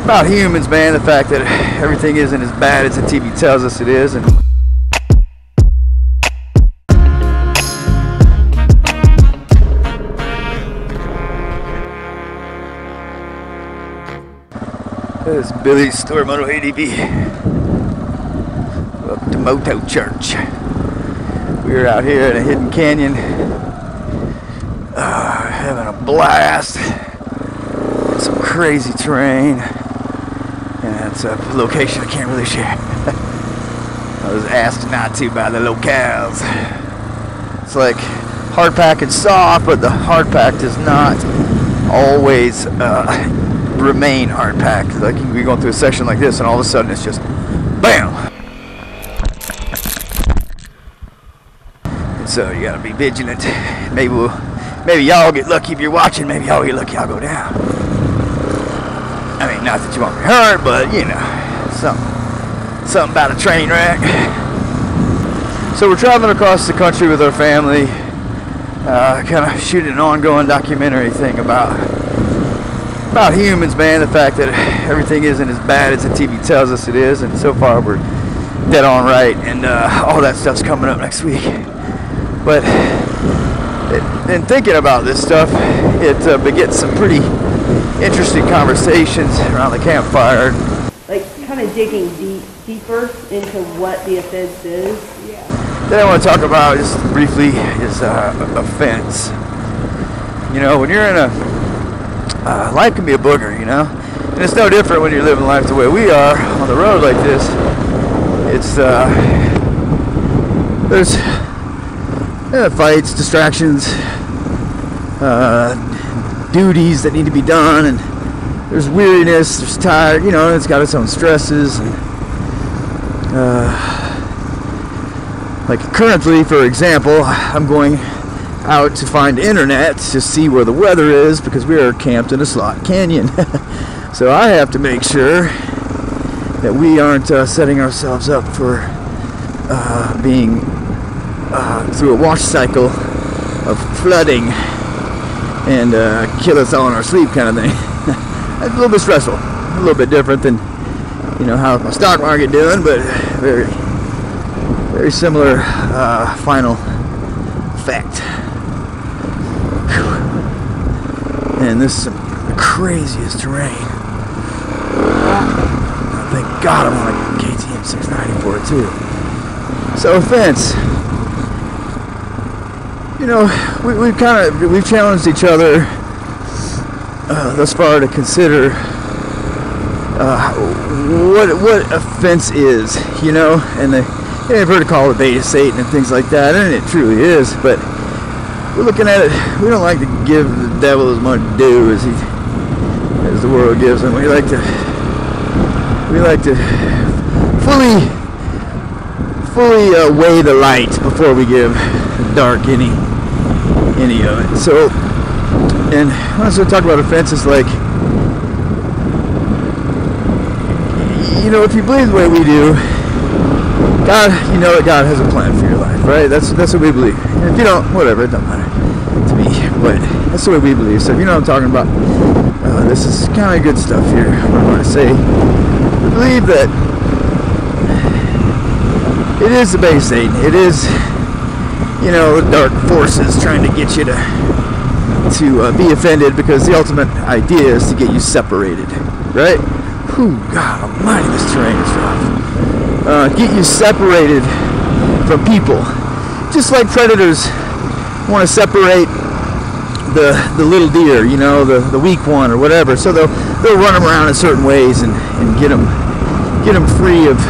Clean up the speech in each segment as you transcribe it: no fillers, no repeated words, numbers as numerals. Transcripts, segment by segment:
about humans, man. The fact that everything isn't as bad as the TV tells us it is. And this is Billy's store, Moto ADV. Up to Moto Church. We're out here in a hidden canyon, having a blast. It's some crazy terrain, and it's a location I can't really share. I was asked not to by the locals. It's like hard pack and soft, but the hard pack does not always remain hard packed. Like you can be going through a section like this, and all of a sudden it's just BAM! And so you gotta be vigilant. Maybe y'all get lucky if you're watching. Maybe y'all get lucky, I'll go down. I mean, not that you want me hurt, but you know, something about a train wreck. So we're traveling across the country with our family, kind of shooting an ongoing documentary thing about humans, man. The fact that everything isn't as bad as the TV tells us it is, and so far we're dead on right, and all that stuff's coming up next week. But in thinking about this stuff, it begets some pretty interesting conversations around the campfire. Like kind of digging deeper into what the offense is. Yeah. Then I want to talk about just briefly is offense. You know, when you're in a life can be a booger, you know, and it's no different when you're living life the way we are on the road like this. It's there's fights, distractions, duties that need to be done, and there's weariness, there's tired, you know, it's got its own stresses. And, like currently, for example, I'm going out to find internet to see where the weather is because we are camped in a slot canyon. So I have to make sure that we aren't setting ourselves up for being through a wash cycle of flooding and kill us all in our sleep kind of thing. It's a little bit stressful, a little bit different than, you know, how's my stock market doing, but very similar final effect. And this is the craziest terrain. Thank God I'm on a KTM 690 for it too. So offense. You know, we've challenged each other thus far to consider what offense is. You know, and I've heard it called a bait of Satan and things like that, and it truly is. But we're looking at it. We don't like to give the devil as much due as the world gives him. We like to fully weigh the light before we give the dark any of it. So, and when I start talking about offenses, like, you know, if you believe the way we do, God, you know that God has a plan for your life, right? That's what we believe. And if you don't, whatever, it doesn't matter to me, but that's the way we believe. So if you know what I'm talking about, this is kind of good stuff here. What I'm going to say, we believe that it is the bait of Satan. It is, you know, the dark forces trying to get you to be offended, because the ultimate idea is to get you separated, right? Whew, God almighty, this terrain is rough. Get you separated from people, just like predators want to separate the little deer, you know, the weak one or whatever. So they'll run them around in certain ways and get them free of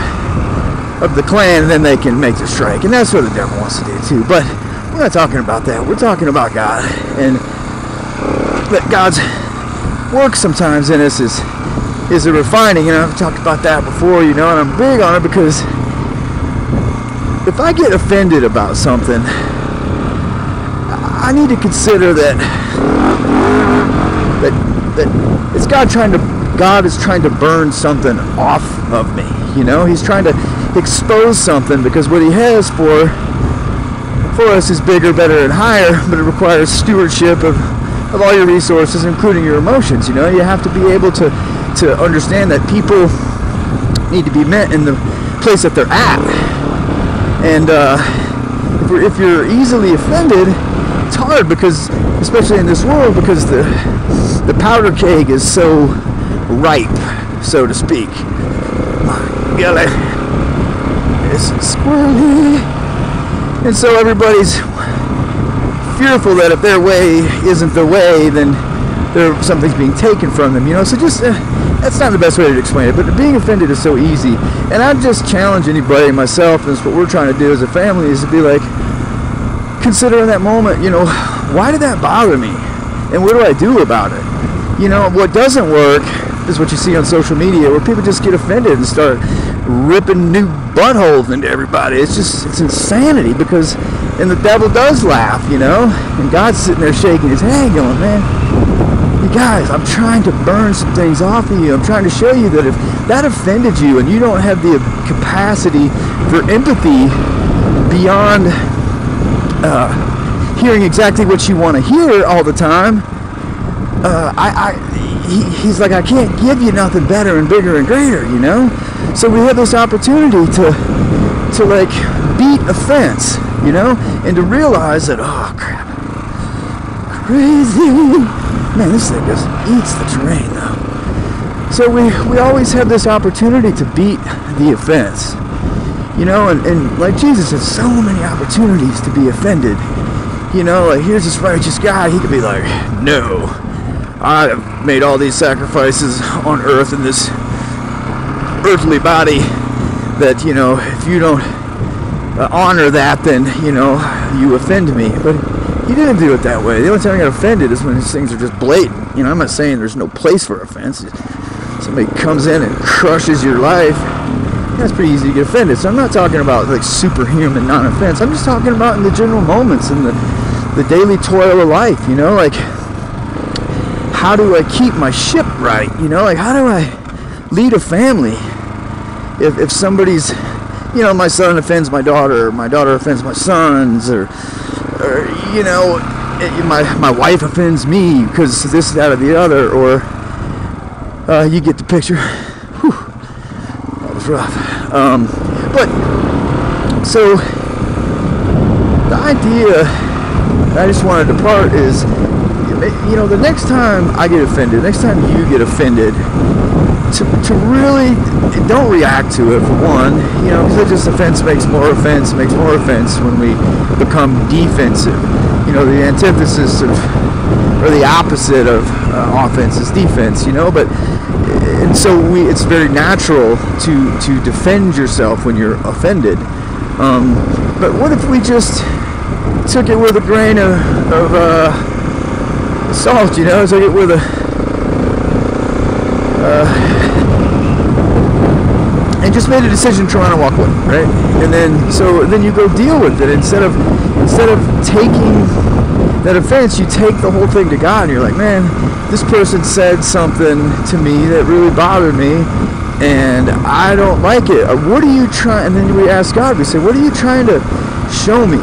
the clan, and then they can make their strike. And that's what the devil wants to do too. But we're not talking about that. We're talking about God, and that God's work sometimes in us is a refining. And I've talked about that before, you know, and I'm big on it, because if I get offended about something, I need to consider that it's God is trying to burn something off of me. You know, He's trying to expose something, because what He has for us is bigger, better, and higher, but it requires stewardship of of all your resources, including your emotions. You know, you have to be able to understand that people need to be met in the place that they're at. And if you're easily offended, it's hard, because, especially in this world, because the powder keg is so ripe, so to speak. My golly, it's squirrely. And so everybody's fearful that if their way isn't the way, then something's being taken from them, you know. So just that's not the best way to explain it, but being offended is so easy. And I just challenge anybody, myself, and that's what we're trying to do as a family, is to be like, consider in that moment, you know, why did that bother me, and what do I do about it? You know, what doesn't work is what you see on social media, where people just get offended and start ripping new buttholes into everybody. It's insanity, because, and the devil does laugh, you know, and God's sitting there shaking his head going, man, you guys, I'm trying to burn some things off of you. I'm trying to show you that if that offended you and you don't have the capacity for empathy beyond hearing exactly what you want to hear all the time, he's like, I can't give you nothing better and bigger and greater, you know? So we have this opportunity to like beat offense, you know, and to realize that, oh crap, crazy, man, this thing just eats the terrain though. So we always have this opportunity to beat the offense, you know, and like Jesus has so many opportunities to be offended, you know, like here's this righteous guy, he could be like, no, I have made all these sacrifices on earth in this earthly body that, you know, if you don't honor that, then, you know, you offend me. But he didn't do it that way. The only time I got offended is when these things are just blatant. You know, I'm not saying there's no place for offense. Somebody comes in and crushes your life, that's pretty easy to get offended. So I'm not talking about like superhuman non-offense. I'm just talking about in the general moments, in the daily toil of life, you know, like, how do I keep my ship right? You know, like, how do I lead a family if somebody's, you know, my son offends my daughter, or my daughter offends my sons, or you know, my wife offends me because this, that, or the other, or you get the picture. Whew, that was rough. But so the idea that I just wanted to depart is, you know, the next time I get offended, next time you get offended, to really don't react to it, for one, you know, because just offense makes more offense when we become defensive. You know, the antithesis of, or the opposite of offense is defense, you know, but, and so it's very natural to defend yourself when you're offended. But what if we just took it with a grain of salt, you know, took it with a and just made a decision to run and walk away, right? And then you go deal with it. Instead of taking that offense, you take the whole thing to God, and you're like, man, this person said something to me that really bothered me, and I don't like it. What are you trying? And then we ask God, we say, what are you trying to show me?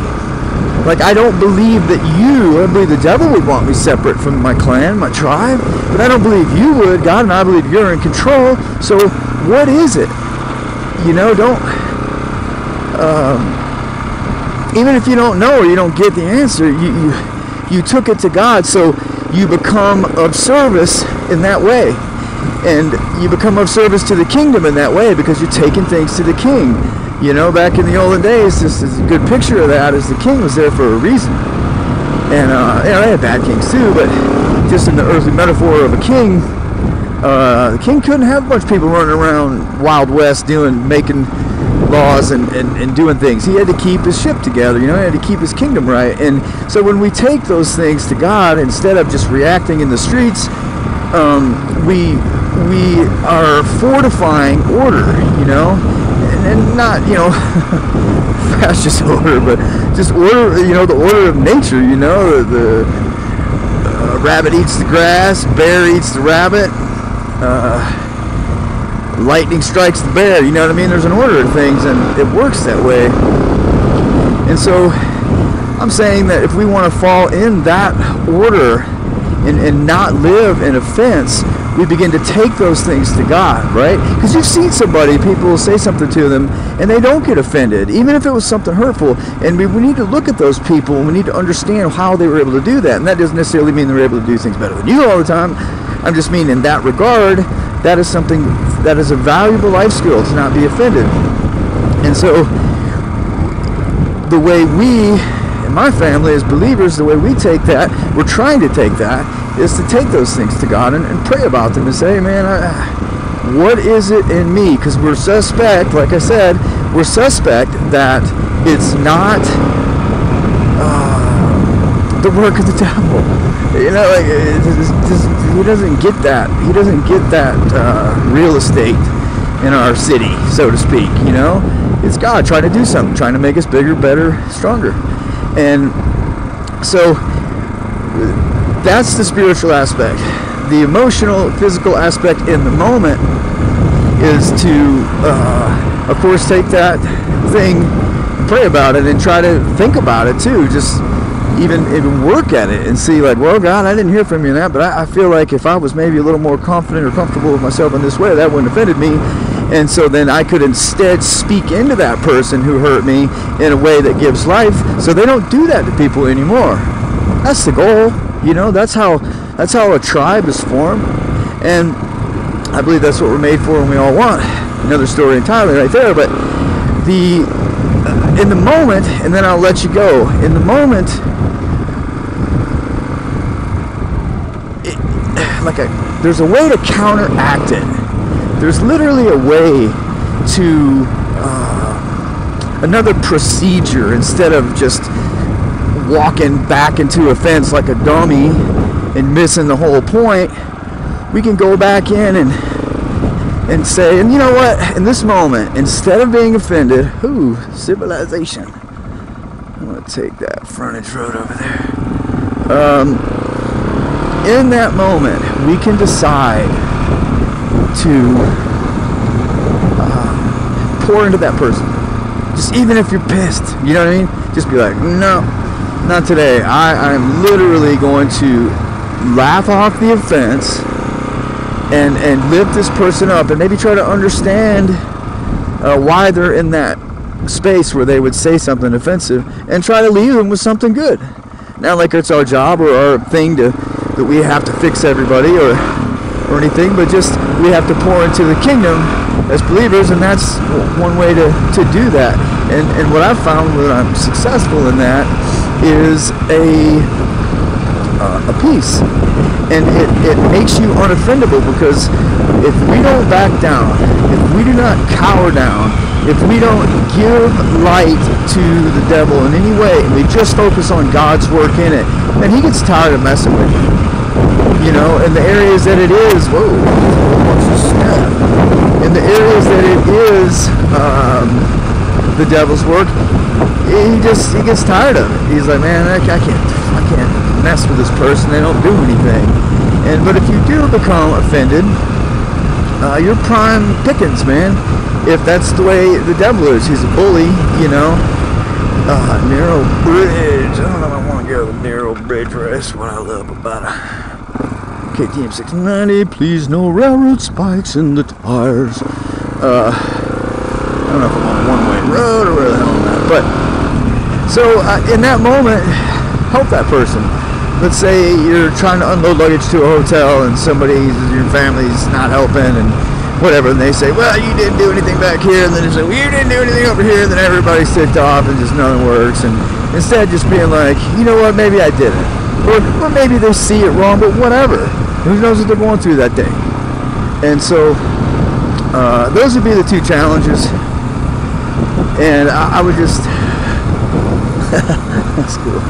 Like, I don't believe that I believe the devil would want me separate from my clan, my tribe, but I don't believe you would, God, and I believe you're in control. So what is it? You know, even if you don't know or you don't get the answer, you took it to God, so you become of service in that way. And you become of service to the kingdom in that way, because you're taking things to the king. You know, back in the olden days, this is a good picture of that, is the king was there for a reason. And, you know, they had bad kings too, but just in the earthly metaphor of a king, the king couldn't have a bunch of people running around Wild West making laws and doing things. He had to keep his ship together, you know, he had to keep his kingdom right. And so when we take those things to God, instead of just reacting in the streets, we are fortifying order, you know, and not, you know, fascist order, but just order, you know, the order of nature, you know, the rabbit eats the grass, bear eats the rabbit, lightning strikes the bear, you know what I mean? There's an order of things, and it works that way. And so I'm saying that if we want to fall in that order and not live in offense, we begin to take those things to God, right? Because you've seen somebody, people will say something to them, and they don't get offended, even if it was something hurtful. And we need to look at those people, and we need to understand how they were able to do that. And that doesn't necessarily mean they're able to do things better than you all the time. I'm just meaning in that regard, that is something that is a valuable life skill, to not be offended. And so the way we, in my family as believers, the way we take that, we're trying to take that, is to take those things to God and pray about them and say, man, what is it in me? Because we're suspect, like I said, we're suspect that it's not the work of the devil. You know, like, he doesn't get that. He doesn't get that real estate in our city, so to speak. You know, it's God trying to do something, trying to make us bigger, better, stronger. And so that's the spiritual aspect. The emotional, physical aspect in the moment is to, of course, take that thing, pray about it, and try to think about it too. Just even work at it and see, like, well, God, I didn't hear from you in that, but I feel like if I was maybe a little more confident or comfortable with myself in this way, that wouldn't have offended me. And so then I could instead speak into that person who hurt me in a way that gives life, so they don't do that to people anymore. That's the goal. You know, that's how a tribe is formed, and I believe that's what we're made for, and we all want. Another story entirely right there. But in the moment, and then I'll let you go. In the moment, there's a way to counteract it. There's literally a way to another procedure, instead of just walking back into a fence like a dummy and missing the whole point. We can go back in and say, and you know what, in this moment, instead of being offended, ooh, civilization, I'm going to take that frontage road over there. In that moment, we can decide to pour into that person. Just even if you're pissed, you know what I mean? Just be like, no, not today. I am literally going to laugh off the offense and lift this person up, and maybe try to understand why they're in that space where they would say something offensive, and try to leave them with something good. Not like it's our job or our thing that we have to fix everybody or anything, but just we have to pour into the kingdom as believers, and that's one way to do that. And what I've found when I'm successful in that is a peace. And it makes you unoffendable, because if we don't back down, if we do not cower down, if we don't give light to the devil in any way, and we just focus on God's work in it, then he gets tired of messing with you. You know, in the areas that it is, whoa, in the areas that it is the devil's work, he gets tired of it. He's like, man, I can't mess with this person. They don't do anything. But if you do become offended, you're prime pickings, man. If that's the way the devil is, he's a bully, you know. Narrow bridge. I don't know if I want to go to the narrow bridge, right? That's what I love about it. KTM 690, please no railroad spikes in the tires. I don't know if I'm on a one-way road or where the hell I'm at, but so in that moment, help that person. Let's say you're trying to unload luggage to a hotel, and your family's not helping, and whatever, and they say, well, you didn't do anything back here, and then they say, well, you didn't do anything over here, and then everybody's ticked off, and just nothing works. And instead just being like, you know what, maybe I didn't, or maybe they see it wrong, but whatever. Who knows what they're going through that day? And so those would be the two challenges, and I would just that's cool.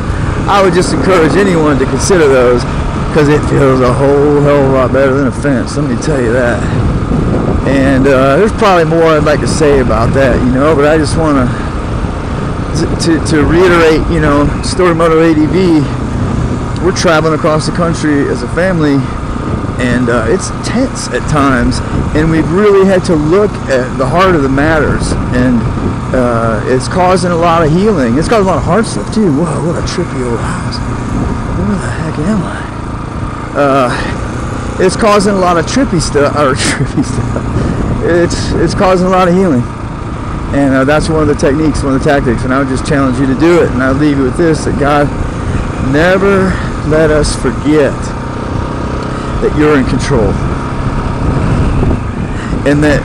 I would just encourage anyone to consider those, because it feels a whole hell of a lot better than offense, let me tell you that. And there's probably more I'd like to say about that, you know, but I just want to reiterate, you know, Story Moto ADV, we're traveling across the country as a family, and it's tense at times, and we've really had to look at the heart of the matters, and it's causing a lot of healing. It's causing a lot of heart stuff too. Whoa, what a trippy old house. Where the heck am I? it's causing a lot of trippy stuff, or trippy stuff. It's causing a lot of healing, and that's one of the techniques, one of the tactics. And I would just challenge you to do it. And I'll leave you with this: that God, never let us forget that you're in control, and that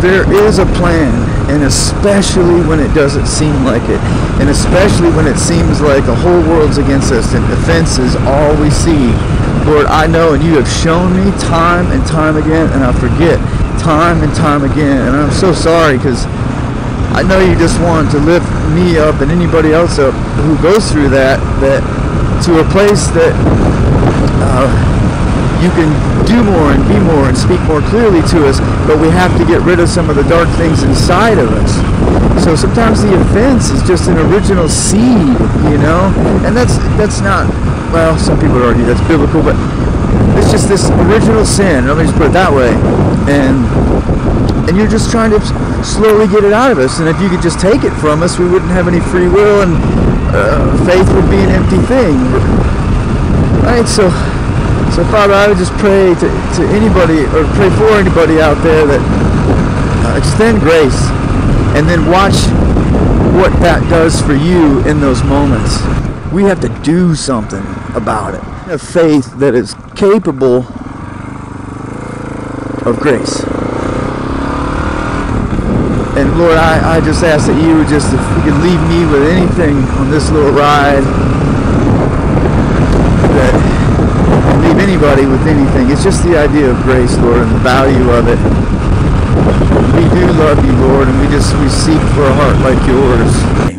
there is a plan, and especially when it doesn't seem like it, and especially when it seems like the whole world's against us and offense is all we see. Lord, I know, and you have shown me time and time again, and I forget time and time again, and I'm so sorry, because I know you just want to lift me up and anybody else up who goes through that to a place that you can do more and be more and speak more clearly to us, but we have to get rid of some of the dark things inside of us. So sometimes the offense is just an original seed, you know, and that's not, well, some people would argue that's biblical, but it's just this original sin. Let me just put it that way. And you're just trying to slowly get it out of us. And if you could just take it from us, we wouldn't have any free will, and faith would be an empty thing, right? So Father, I would just pray to anybody, or pray for anybody out there, that extend grace, and then watch what that does for you in those moments. We have to do something about it. A faith that is capable of grace. And Lord, I just ask that you would just, if you could leave me with anything on this little ride, that leave anybody with anything. It's just the idea of grace, Lord, and the value of it. We do love you, Lord, and we seek for a heart like yours.